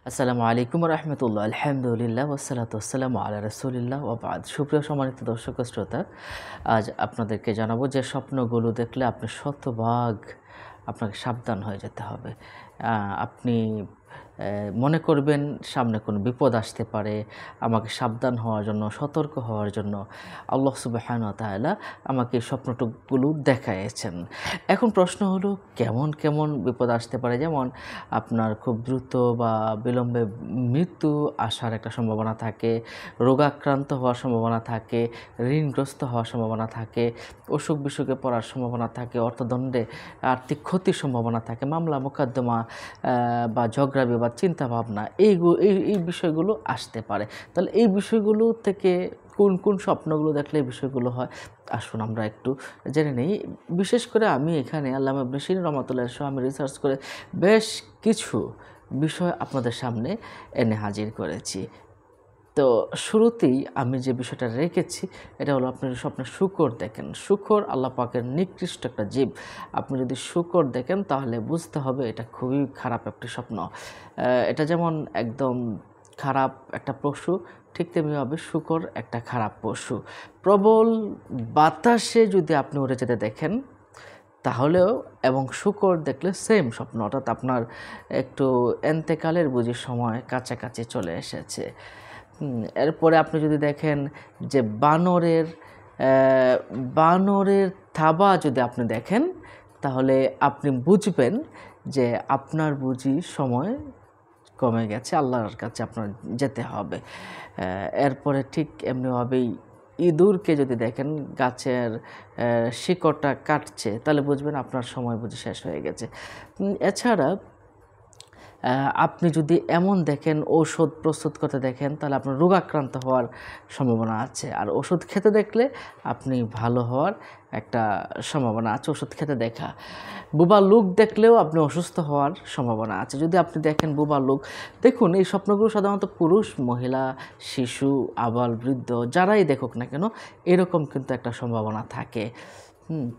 আসসালামু আলাইকুম রহমতুল্লাহ। আলহামদুলিল্লাহ ওয়াসসালাতু ওয়াসসালামু আলা রাসূলিল্লাহ ওয়া বাদ। সুপ্রিয় সম্মানিত দর্শক ও শ্রোতা, আজ আপনাদেরকে জানাবো যে স্বপ্নগুলো দেখলে আপনি শতভাগ আপনাকে সাবধান হয়ে যেতে হবে। আপনি মনে করবেন সামনে কোনো বিপদ আসতে পারে, আমাকে সাবধান হওয়ার জন্য, সতর্ক হওয়ার জন্য আল্লাহ সুবহানাহু ওয়া তাআলা আমাকে এই স্বপ্নটুকুগুলো দেখাইয়েছেন। এখন প্রশ্ন হলো কেমন কেমন বিপদ আসতে পারে? যেমন আপনার খুব দ্রুত বা বিলম্বে মৃত্যু আসার একটা সম্ভাবনা থাকে, রোগাক্রান্ত হওয়ার সম্ভাবনা থাকে, ঋণগ্রস্ত হওয়ার সম্ভাবনা থাকে, অসুখ-বিসুখে পড়ার সম্ভাবনা থাকে, অর্থদণ্ডে আর্থিক ক্ষতির সম্ভাবনা থাকে, মামলা মোকদ্দমা বা ঝগড়া বিবাদ, চিন্তাভাবনা এই বিষয়গুলো আসতে পারে। তাহলে এই বিষয়গুলো থেকে কোন কোন স্বপ্নগুলো দেখলে এই বিষয়গুলো হয়, আসুন আমরা একটু জেনে নেই। বিশেষ করে আমি এখানে আল্লামা ইবনে সিরিন রাহমাতুল্লাহ সহ আমি রিসার্চ করে বেশ কিছু বিষয় আপনাদের সামনে এনে হাজির করেছি। তো শুরুতেই আমি যে বিষয়টা রেখেছি এটা হলো, আপনি স্বপ্নে শূকর দেখেন। শূকর আল্লাহ পাকের নিকৃষ্ট একটা জীব। আপনি যদি শূকর দেখেন তাহলে বুঝতে হবে এটা খুবই খারাপ একটি স্বপ্ন। এটা যেমন একদম খারাপ একটা পশু, ঠিক তেমনিভাবে শূকর একটা খারাপ পশু। প্রবল বাতাসে যদি আপনি উড়ে যেতে দেখেন তাহলেও, এবং শূকর দেখলে সেম স্বপ্ন, অর্থাৎ আপনার একটু এন্তেকালের বুঝি সময় কাছাকাছি চলে এসেছে। এরপরে আপনি যদি দেখেন যে বানরের থাবা যদি আপনি দেখেন তাহলে আপনি বুঝবেন যে আপনার বুঝি সময় কমে গেছে, আল্লাহর কাছে আপনার যেতে হবে। এরপরে ঠিক এমনিভাবেই ইঁদুরকে যদি দেখেন গাছের শিকড়টা কাটছে তাহলে বুঝবেন আপনার সময় বুঝি শেষ হয়ে গেছে। এছাড়া আপনি যদি এমন দেখেন ঔষধ প্রস্তুত করতে দেখেন তাহলে আপনার রোগাক্রান্ত হওয়ার সম্ভাবনা আছে। আর ওষুধ খেতে দেখলে আপনি ভালো হওয়ার একটা সম্ভাবনা আছে, ওষুধ খেতে দেখা। বোবা লোক দেখলেও আপনি অসুস্থ হওয়ার সম্ভাবনা আছে যদি আপনি দেখেন বোবা লোক। দেখুন, এই স্বপ্নগুলো সাধারণত পুরুষ, মহিলা, শিশু, আবাল, বৃদ্ধ যারাই দেখুক না কেন এরকম কিন্তু একটা সম্ভাবনা থাকে।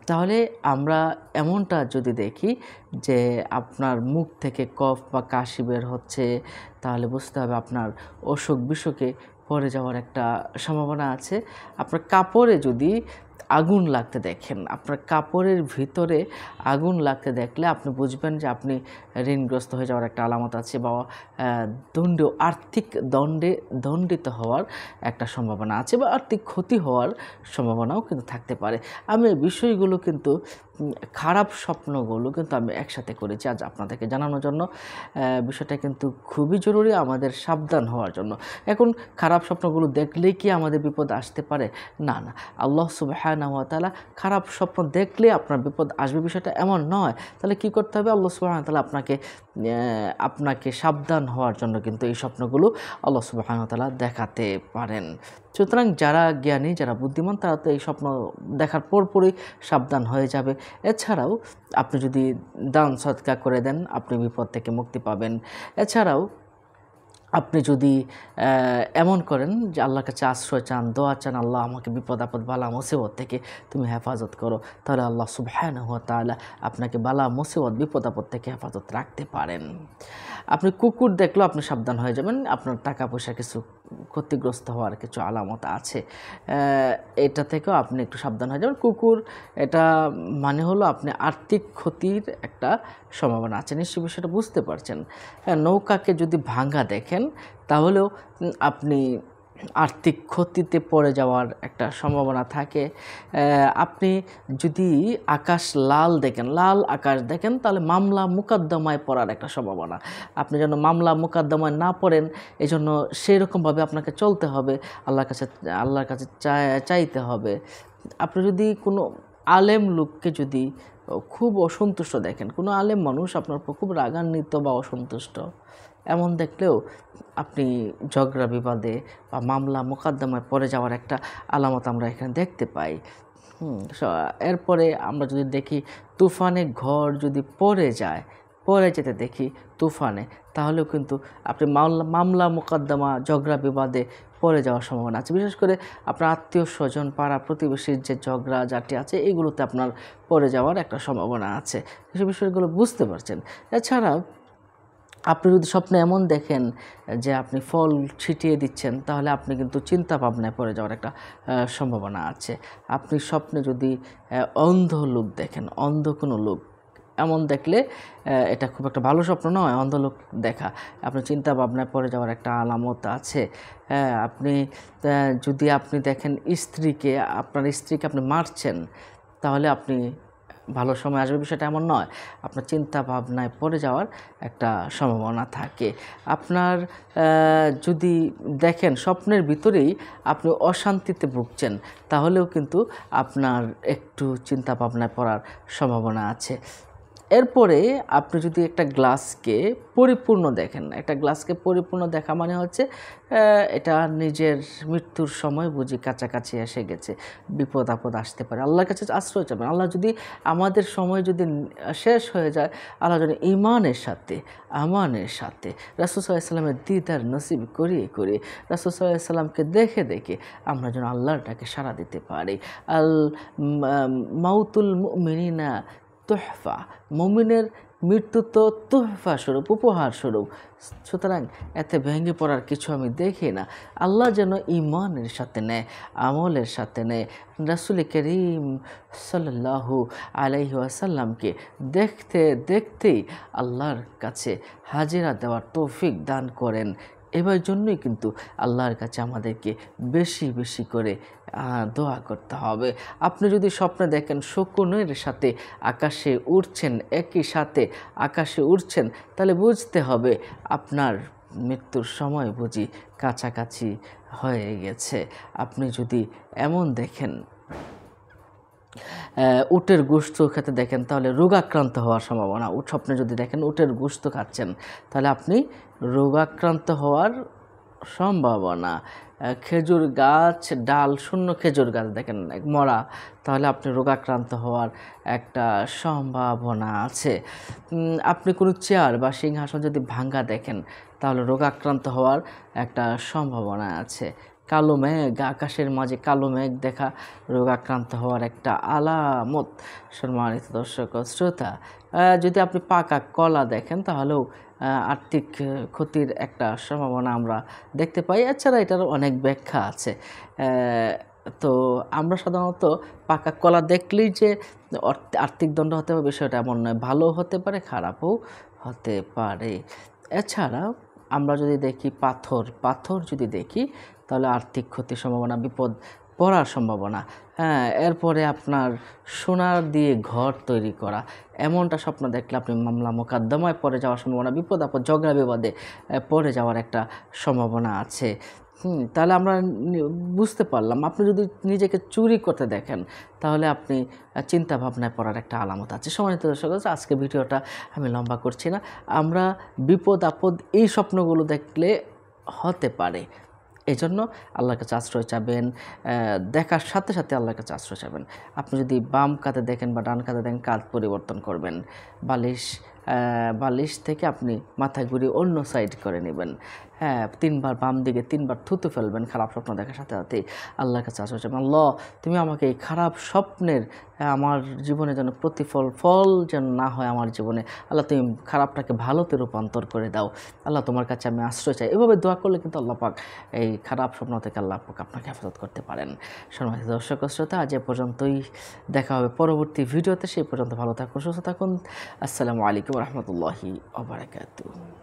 তাহলে আমরা এমনটা যদি দেখি যে আপনার মুখ থেকে কফ বা কাশি বের হচ্ছে তাহলে বুঝতে হবে আপনার অসুখ-বিসুখে পড়ে যাওয়ার একটা সম্ভাবনা আছে। আপনার কাপড়ে যদি আগুন লাগতে দেখেন, আপনার কাপড়ের ভিতরে আগুন লাগতে দেখলে আপনি বুঝবেন যে আপনি ঋণগ্রস্ত হয়ে যাওয়ার একটা আলামত আছে, বা আর্থিক দণ্ডিত হওয়ার একটা সম্ভাবনা আছে, বা আর্থিক ক্ষতি হওয়ার সম্ভাবনাও কিন্তু থাকতে পারে। আমি এই বিষয়গুলো কিন্তু খারাপ স্বপ্নগুলো কিন্তু আমি একসাথে করেছি আজ আপনাদেরকে জানানোর জন্য। বিষয়টা কিন্তু খুবই জরুরি আমাদের সাবধান হওয়ার জন্য। এখন খারাপ স্বপ্নগুলো দেখলেই কি আমাদের বিপদ আসতে পারে? না, না। আল্লাহ সুবহানাহু ওয়া তাআলা খারাপ স্বপ্ন দেখলে আপনার বিপদ আসবে বিষয়টা এমন নয়। তাহলে কি করতে হবে? আল্লাহ সুবহানাহু ওয়া তাআলা আপনাকে সাবধান হওয়ার জন্য কিন্তু এই স্বপ্নগুলো আল্লাহ সুবহানাহু ওয়া তাআলা দেখাতে পারেন। সুতরাং যারা জ্ঞানী, যারা বুদ্ধিমান তারা তো এই স্বপ্ন দেখার পরপরই সাবধান হয়ে যাবে। এছাড়াও আপনি যদি দান সদকা করে দেন আপনি বিপদ থেকে মুক্তি পাবেন। এছাড়াও আপনি যদি এমন করেন যে আল্লাহর কাছে আশ্রয় চান, দোয়া চান, আল্লাহ আমাকে বিপদ আপদ বালা মুসিবত থেকে তুমি হেফাজত করো, তাহলে আল্লাহ সুবহানাহু ওয়া তাআলা আপনাকে বালা মুসিবত বিপদ আপদ থেকে হেফাজত রাখতে পারেন। আপনি কুকুর দেখলেও আপনি সাবধান হয়ে যাবেন, আপনার টাকা পয়সা কিছু ক্ষতিগ্রস্ত হওয়ার কিছু আলামত আছে। এটা থেকেও আপনি একটু সাবধান হয়ে যাবেন। কুকুর এটা মানে হলো আপনি আর্থিক ক্ষতির একটা সম্ভাবনা আছে, নিশ্চয়ই বিষয়টা বুঝতে পারছেন। নৌকাকে যদি ভাঙা দেখেন তাহলেও আপনি আর্থিক ক্ষতিতে পড়ে যাওয়ার একটা সম্ভাবনা থাকে। আপনি যদি আকাশ লাল দেখেন, লাল আকাশ দেখেন তাহলে মামলা মোকদ্দমায় পড়ার একটা সম্ভাবনা। আপনি যেন মামলা মোকদ্দমায় না পড়েন এজন্য সেইরকমভাবে আপনাকে চলতে হবে, আল্লাহর কাছে চাইতে হবে। আপনি যদি কোনো আলেম লোককে যদি খুব অসন্তুষ্ট দেখেন, কোনো আলেম মানুষ আপনার উপর খুব রাগান্বিত বা অসন্তুষ্ট, এমন দেখলেও আপনি ঝগড়া বিবাদে বা মামলা মোকদ্দমায় পড়ে যাওয়ার একটা আলামত আমরা এখানে দেখতে পাই। এরপরে আমরা যদি দেখি তুফানে ঘর যদি পড়ে যেতে দেখি তুফানে, তাহলেও কিন্তু আপনি মামলা মোকদ্দমা ঝগড়া বিবাদে পড়ে যাওয়ার সম্ভাবনা আছে। বিশেষ করে আপনার আত্মীয় স্বজন, পাড়া প্রতিবেশীর যে ঝগড়া ঝাঁটি আছে এগুলোতে আপনার পড়ে যাওয়ার একটা সম্ভাবনা আছে। এসব বিষয়গুলো বুঝতে পারছেন। এছাড়া আপনি যদি স্বপ্নে এমন দেখেন যে আপনি ফল ছিটিয়ে দিচ্ছেন, তাহলে আপনি কিন্তু চিন্তা ভাবনায় পড়ে যাওয়ার একটা সম্ভাবনা আছে। আপনি স্বপ্নে যদি অন্ধ লোক দেখেন, অন্ধ কোনো লোক, এমন দেখলে এটা খুব একটা ভালো স্বপ্ন নয়। অন্ধ লোক দেখা আপনি চিন্তা ভাবনায় পড়ে যাওয়ার একটা আলামত আছে। আপনি যদি আপনি দেখেন আপনার স্ত্রীকে আপনি মারছেন, তাহলে আপনি ভালো সময় আসবে, বিষয়টা এমন নয়। আপনার চিন্তা ভাবনায় পড়ে যাওয়ার একটা সম্ভাবনা থাকে। আপনার যদি দেখেন স্বপ্নের ভিতরেই আপনি অশান্তিতে ভুগছেন, তাহলেও কিন্তু আপনার একটু চিন্তা ভাবনায় পড়ার সম্ভাবনা আছে। এরপরে আপনি যদি একটা গ্লাসকে পরিপূর্ণ দেখেন, একটা গ্লাসকে পরিপূর্ণ দেখা মানে হচ্ছে এটা নিজের মৃত্যুর সময় বুঝি কাছাকাছি এসে গেছে, বিপদ আপদ আসতে পারে, আল্লাহর কাছে আশ্রয় চাবেন। আল্লাহ যদি আমাদের সময় যদি শেষ হয়ে যায়, আল্লাহ যেন ইমানের সাথে, আমানের সাথে রাসূল সাল্লাল্লাহু আলাইহি ওয়াসাল্লামের দিদার নসিব করিয়ে রাসূল সাল্লাল্লাহু আলাইহি ওয়াসাল্লামকে দেখে আমরা যেন আল্লাহর ডাকে সাড়া দিতে পারি। আল মাউতুল মুমিনিনা তোহফা, মুমিনের মৃত্যু তো তোহফা স্বরূপ, উপহার স্বরূপ। সুতরাং এতে ভেঙে পড়ার কিছু আমি দেখি না। আল্লাহ যেন ঈমানের সাথে নেয়, আমলের সাথে নেয়। রাসূল করিম সাল্লাল্লাহু আলাইহি ওয়াসাল্লামকে দেখতে দেখতেই আল্লাহর কাছে হাজিরা দেওয়ার তৌফিক দান করেন। এবার জন্যই কিন্তু আল্লাহর কাছে আমাদেরকে বেশি বেশি করে দোয়া করতে হবে। আপনি যদি স্বপ্নে দেখেন শকুনের সাথে আকাশে উড়ছেন, একই সাথে আকাশে উড়ছেন, তাহলে বুঝতে হবে আপনার মৃত্যুর সময় বুঝি কাছাকাছি হয়ে গেছে। আপনি যদি এমন দেখেন উটের গোশত খেতে দেখেন, তাহলে রোগাক্রান্ত হওয়ার সম্ভাবনা। স্বপ্নে যদি দেখেন উটের গোশত খাচ্ছেন, তাহলে আপনি রোগাক্রান্ত হওয়ার সম্ভাবনা। খেজুর গাছ ডাল শূন্য খেজুর গাছ দেখেন মরা, তাহলে আপনি রোগাক্রান্ত হওয়ার একটা সম্ভাবনা আছে। আপনি কোনো চেয়ার বা সিংহাসন যদি ভাঙ্গা দেখেন, তাহলে রোগাক্রান্ত হওয়ার একটা সম্ভাবনা আছে। কালো মেঘ, আকাশের মাঝে কালো মেঘ দেখা রোগাক্রান্ত হওয়ার একটা আলামত। সম্মানিত দর্শক ও শ্রোতা, যদি আপনি পাকা কলা দেখেন, তাহলেও আর্থিক ক্ষতির একটা সম্ভাবনা আমরা দেখতে পাই। এছাড়া এটার অনেক ব্যাখ্যা আছে। তো আমরা সাধারণত পাকা কলা দেখলেই যে আর্থিক দণ্ড হতে হবে বিষয়টা এমন নয়, ভালো হতে পারে, খারাপও হতে পারে। এছাড়া আমরা যদি দেখি পাথর যদি দেখি, তাহলে আর্থিক ক্ষতির সম্ভাবনা, বিপদ পড়ার সম্ভাবনা। এরপরে আপনার সোনার দিয়ে ঘর তৈরি করা, এমনটা স্বপ্ন দেখলে আপনি মামলা মোকদ্দমায় পড়ে যাওয়ার সম্ভাবনা, বিপদ আপদ ঝগড়া বিবাদে পড়ে যাওয়ার একটা সম্ভাবনা আছে। তাহলে আমরা বুঝতে পারলাম। আপনি যদি নিজেকে চুরি করতে দেখেন, তাহলে আপনি চিন্তা ভাবনায় পড়ার একটা আলামত আছে। সম্মানিত দর্শক, আজকে ভিডিওটা আমি লম্বা করছি না। আমরা বিপদ আপদ এই স্বপ্নগুলো দেখলে হতে পারে, এই জন্য আল্লাহর কাছে আশ্রয় চাবেন। দেখার সাথে সাথে আল্লাহর কাছে আশ্রয় চাবেন। আপনি যদি বাম কাঁধে দেখেন বা ডান কাঁধে দেখেন, কাঁধ পরিবর্তন করবেন। বালিশ থেকে আপনি মাথা ঘুরিয়ে অন্য সাইড করে নেবেন। 3 বার বাম দিকে 3 বার থুতু ফেলবেন। খারাপ স্বপ্ন দেখার সাথে সাথেই আল্লাহর কাছে আশ্রয় চাবেন। আল্লাহ, তুমি আমাকে এই খারাপ স্বপ্নের আমার জীবনে যেন ফল যেন না হয় আমার জীবনে। আল্লাহ, তুমি খারাপটাকে ভালোতে রূপান্তর করে দাও। আল্লাহ, তোমার কাছে আমি আশ্রয় চাই। এভাবে দোয়া করলে কিন্তু আল্লাহ পাক এই খারাপ স্বপ্ন থেকে আল্লাহ পাক আপনাকে হেফাজত করতে পারেন। সম্মানিত দর্শক শ্রোতা, আজ এ পর্যন্তই। দেখা হবে পরবর্তী ভিডিওতে। সেই পর্যন্ত ভালো থাকুন, সুস্থ থাকুন। আসসালামু আলাইকুম রহমতুল্লাহি ওয়া বারাকাতুহু।